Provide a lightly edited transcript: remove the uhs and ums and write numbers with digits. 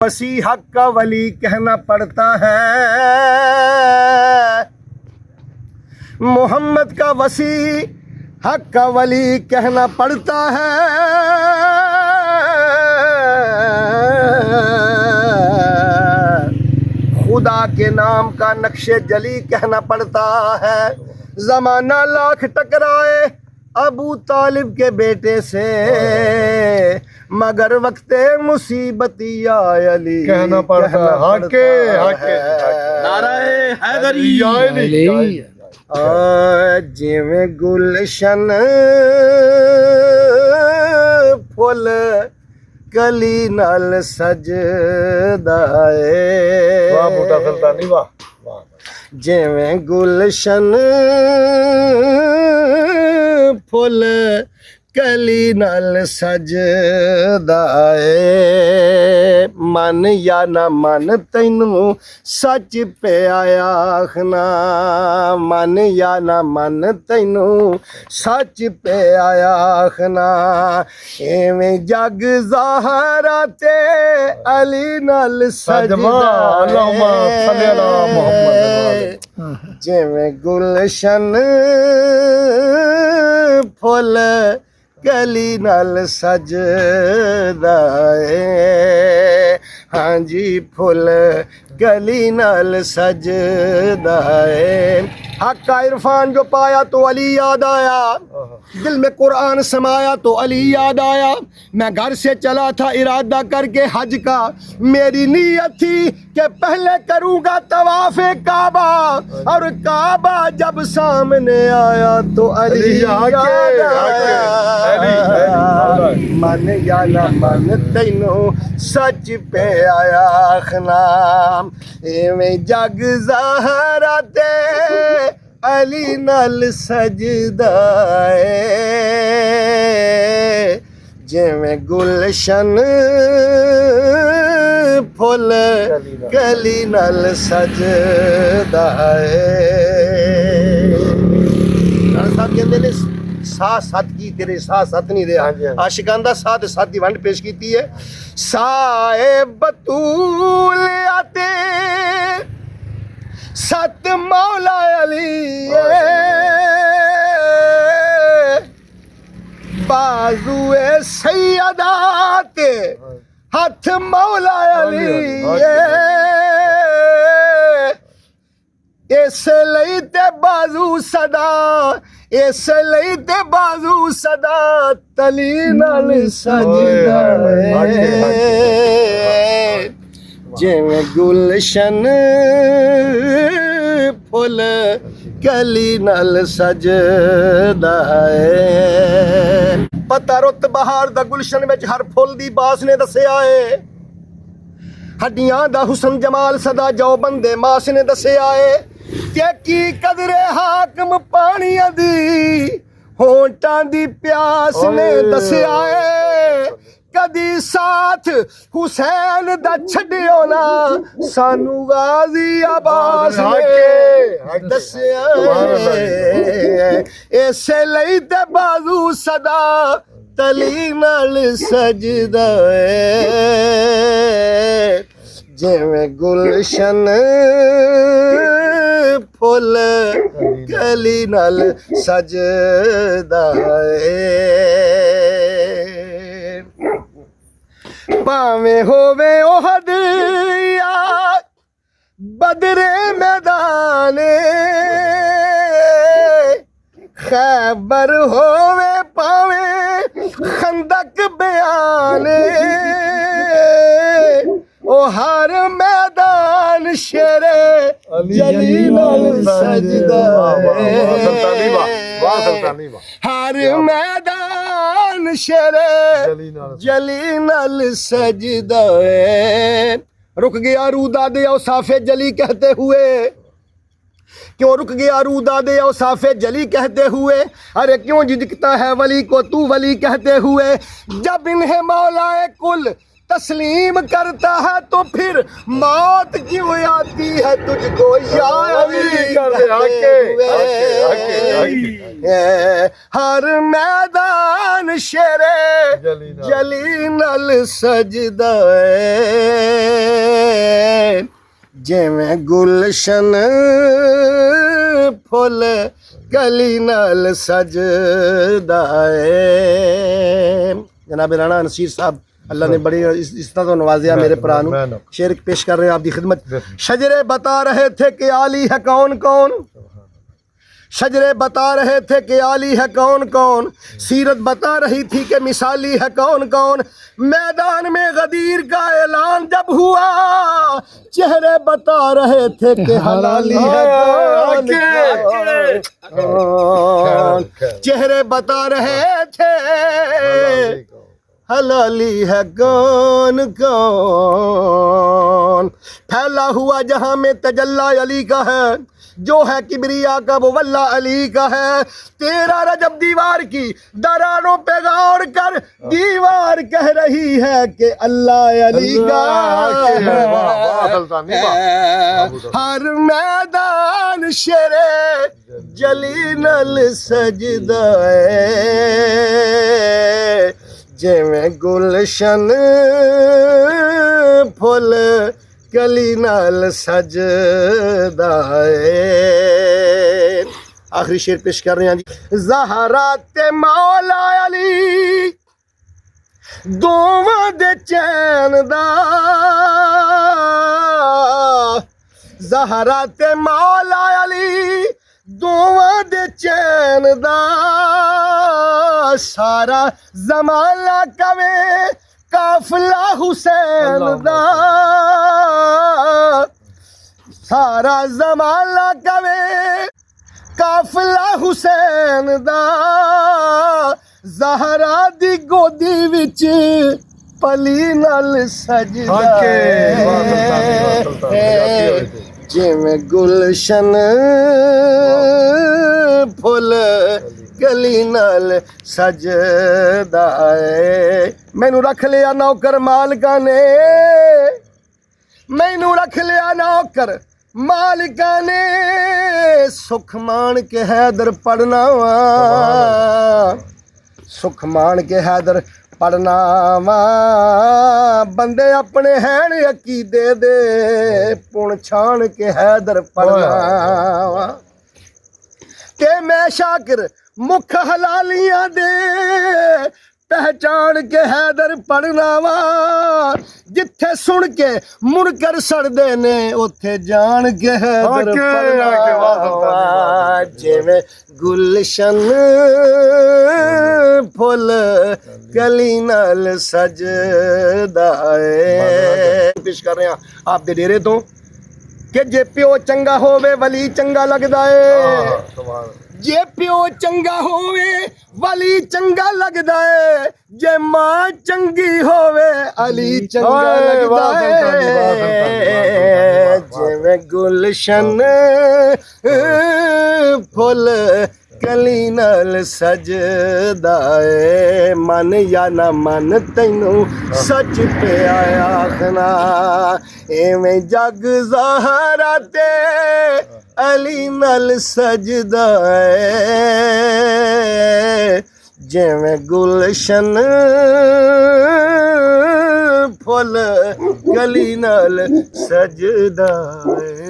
वसी हक का वली कहना पड़ता है, मोहम्मद का वसी हक का वली कहना पड़ता है। खुदा के नाम का नक्शे जली कहना पड़ता है। ज़माना लाख टकराए अबू तालिब के बेटे से, मगर वक्ते मुसीबती या अली कहना पड़ता हके नाराए हैदरी जिवें गुलशन फुल कली नाल सजदा है। वाह मोटा सुल्तानी वाह वाह। जिवें गुलशन फुल कली नाल सजदा है। मन या ना मन तैनू सच पे आखना, मन या ना मन तैनू सच पे आखना। एवें जग ज़ाहरा ते अली नाल सजदा है। जिवें गुलशन फुल कली नाल सजदा है। हाँ जी फुल कली नाल सजदा है। हक का इरफान जो पाया तो अली याद आया, दिल में कुरान समाया तो अली याद आया। मैं घर से चला था इरादा करके हज का, मेरी नीयत थी कि पहले करूँगा तवाफ़े काबा, और काबा जब सामने आया तो अली याद आया। मन या ना मन तैनू सच पे आखना, एवें जग ज़ाहरा ते अली नाल सजदा है। जिवें गुलशन फुल कली नाल सजदा है। साहब कहते ने साथ सत की तेरे साथ सत नहीं रहा। आशिकां दा साथ सत दी वंड पेश कीती है। साए बतूल आते सत मौला अली, बाजुए सैयदा ते हथ मौला अली। इस लई ते बाजू सदा, इस लई ते बाजू सदा तली नाल सजदा है। जिवें गुलशन फुल कली नाल सजदा है। पता रुत बहार दा गुलशन विच हर फुल दी बास ने दस्सिया है। हड्डियां दा हुसन जमाल सदा जो बंदे मास ने दस्सिया है। ते की कदरे हाकम पानी दी होंटां दी प्यास ने दस्सिया है। कदी साथ हुसैन दा छड्डियो ना, सानू गाजी अब्बास ने दस्सिया है। इसे लई ते बाजू सदा तली नाल सजदा है। जिवें गुलशन फुल कली नाल सजदा है। भावें होवे ओहद या बदरे मैदाने, खैबर होवे पावे खंदक बयाने। ओ हर मैदान शेरे जली नाल सजदा है। हर मैदान शेरे जली नाल सजदा है। रुक गया रूदा दे औसाफे जली कहते हुए, क्यों रुक गया रूदा दे औसाफे जली कहते हुए। अरे क्यों झिझकता है वली को तू वली कहते हुए। जब इन्हें मौलाए कुल तस्लीम करता है तो फिर मौत क्यों आती है तुझको या अली कहते हुए। हर मैदान शेरे जली नल सजदा है जिवें गुलशन फुल कली नाल सजदा है। जनाब राणा नसीर साहब अल्लाह ने बड़ी इस तरह तो नवाजिया मेरे पुरानों शेर पेश कर रहे हैं आपकी खिदमत। शजरे बता रहे थे कि आली है कौन कौन, शजरे बता रहे थे कि आली है कौन कौन, सीरत बता रही थी कि मिसाली है कौन कौन। मैदान में गदीर का ऐलान जब हुआ चेहरे बता रहे थे कि हलाली है कौन, चेहरे बता रहे थे हलाली है कौन कौन। फैला हुआ जहां में तजल्ला अली का है, जो है किबरिया का वो वल्ला अली का है। तेरा रजब दीवार की दरारों पे गौर कर, दीवार कह रही है कि अल्लाह अली का है। हर मैदान शेरे जली नल सजदा है जिवें गुलशन फुल कली नाल सजदा है। आखिरी शेर पेश कर रहे हैं जी। ज़हरा ते मौला अली दोवां दे चैन दा, ज़हरा ते मौला अली दोवां दे चैन दा। सारा ज़माना कवे काफिला हुसैन दा, सारा ज़माना कवे काफिला हुसैन दा। ज़हरा दी गोदी विच पली नाल सजदा जिवें गुलशन फुल गली नाल सजदा है। मैनू रख लिया नौकर मालिका ने, मैनू रख लिया नौकर मालिका ने, सुख मान के हैदर पढ़ना वा, सुख मान के हैदर पढ़ना वा। बंदे अपने हैन अकीदे दे, पुण छान के हैदर पढ़ना वा। ते मैं शाकिर मुख हलालियां दे, पहचान के हैदर पढ़ना वा। जिथे सुन के मुनकर सड़दे ने उथे जान के हैदर पढ़ना वा। जिवें गुलशन फुल कली नाल सजदा है। पेश कर रहे हैं आप दे डेरे तो कि जे प्यो चंगा होवे वली चंगा लगदा है, जे प्यो चंगा होवे वली चंगा लगदा है, जे मां चंगी होवे अली चंगा लगदा है। जिवें गुलशन फुल कली नाल सजदा है। मन या ना मन तैनू सच पे आखना, एवें जग ज़हरा ते अली नाल सजदा है जिवें गुलशन फुल कली नाल सजदा है।